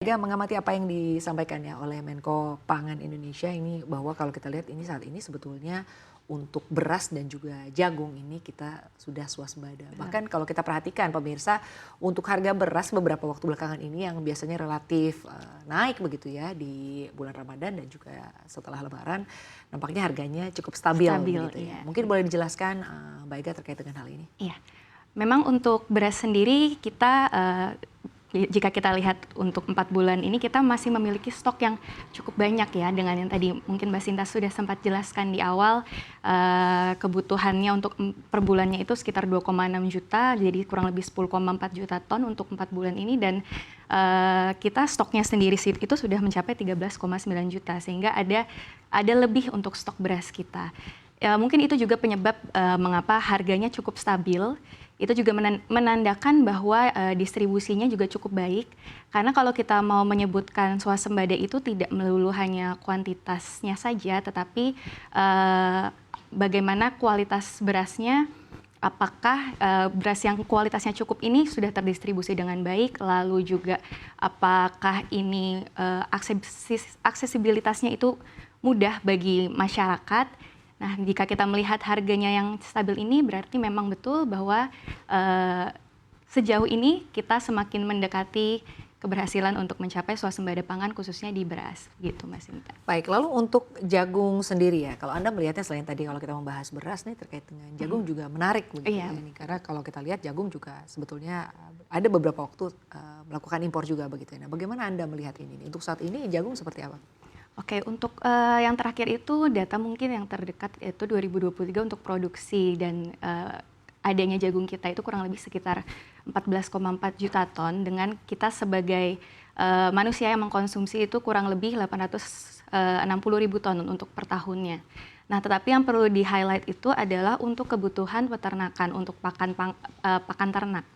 Mengamati apa yang disampaikan ya oleh Menko Pangan Indonesia ini bahwa kalau kita lihat ini saat ini sebetulnya untuk beras dan juga jagung ini kita sudah swasembada. Bahkan kalau kita perhatikan pemirsa untuk harga beras beberapa waktu belakangan ini yang biasanya relatif naik begitu ya di bulan Ramadan dan juga setelah Lebaran nampaknya harganya cukup stabil begitu ya. Iya. Mungkin boleh dijelaskan Mbak Ega terkait dengan hal ini? Iya, memang untuk beras sendiri kita jika kita lihat untuk 4 bulan ini kita masih memiliki stok yang cukup banyak ya, dengan yang tadi mungkin Mbak Sinta sudah sempat jelaskan di awal, kebutuhannya untuk per bulannya itu sekitar 2,6 juta, jadi kurang lebih 10,4 juta ton untuk 4 bulan ini, dan kita stoknya sendiri itu sudah mencapai 13,9 juta, sehingga ada lebih untuk stok beras kita. Ya, mungkin itu juga penyebab mengapa harganya cukup stabil. Itu juga menandakan bahwa distribusinya juga cukup baik. Karena kalau kita mau menyebutkan swasembada itu tidak melulu hanya kuantitasnya saja, tetapi bagaimana kualitas berasnya, apakah beras yang kualitasnya cukup ini sudah terdistribusi dengan baik, lalu juga apakah ini aksesibilitasnya itu mudah bagi masyarakat. Nah, jika kita melihat harganya yang stabil ini, berarti memang betul bahwa sejauh ini kita semakin mendekati keberhasilan untuk mencapai swasembada pangan khususnya di beras, gitu Mas Sinta. Baik, lalu untuk jagung sendiri ya, kalau Anda melihatnya selain tadi kalau kita membahas beras nih terkait dengan jagung juga menarik begitu ya ini, karena kalau kita lihat jagung juga sebetulnya ada beberapa waktu melakukan impor juga begitu ya. Nah, bagaimana Anda melihat ini? Untuk saat ini jagung seperti apa? Oke, untuk yang terakhir itu data mungkin yang terdekat itu 2023 untuk produksi dan adanya jagung kita itu kurang lebih sekitar 14,4 juta ton, dengan kita sebagai manusia yang mengkonsumsi itu kurang lebih 860 ribu ton untuk per tahunnya. Nah, tetapi yang perlu di-highlight itu adalah untuk kebutuhan peternakan, untuk pakan ternak,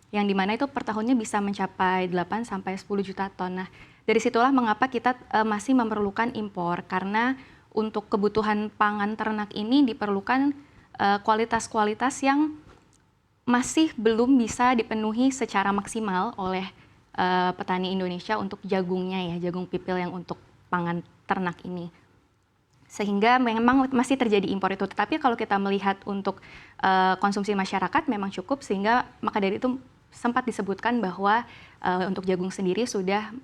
yang dimana itu per tahunnya bisa mencapai 8 sampai 10 juta ton. Nah, dari situlah mengapa kita masih memerlukan impor, karena untuk kebutuhan pangan ternak ini diperlukan kualitas-kualitas yang masih belum bisa dipenuhi secara maksimal oleh petani Indonesia untuk jagungnya ya, jagung pipil yang untuk pangan ternak ini. Sehingga memang masih terjadi impor itu. Tetapi kalau kita melihat untuk konsumsi masyarakat memang cukup, sehingga maka dari itu sempat disebutkan bahwa untuk jagung sendiri sudah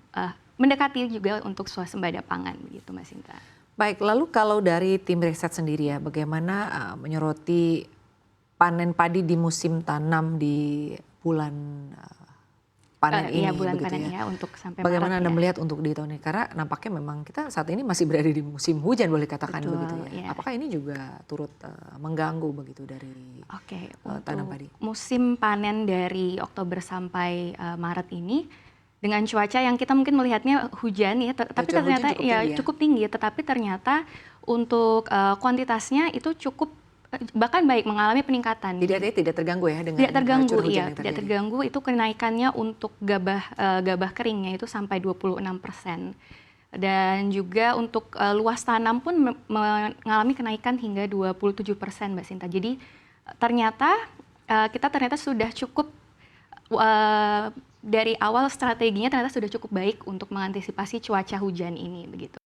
mendekati juga untuk swasembada pangan, begitu Mas Sinta. Baik, lalu kalau dari tim riset sendiri ya, bagaimana menyoroti panen padi di musim tanam di bulan panen ini? Iya, bulan begitu panen ya. untuk sampai Bagaimana Maret Anda ya. melihat untuk di tahun ini? Karena nampaknya memang kita saat ini masih berada di musim hujan boleh katakan Betul, begitu ya. ya. Apakah ini juga turut mengganggu begitu dari tanam padi? Musim panen dari Oktober sampai Maret ini, dengan cuaca yang kita mungkin melihatnya hujan ya, tapi ternyata cukup tinggi, tetapi ternyata untuk kuantitasnya itu cukup bahkan baik, mengalami peningkatan. Jadi artinya tidak terganggu ya dengan tidak terganggu, curah hujan iya, yang terjadi? tidak terganggu. Itu kenaikannya untuk gabah keringnya itu sampai 26%. Dan juga untuk luas tanam pun mengalami kenaikan hingga 27% Mbak Sinta. Jadi ternyata kita sudah cukup dari awal strateginya ternyata sudah cukup baik untuk mengantisipasi cuaca hujan ini begitu.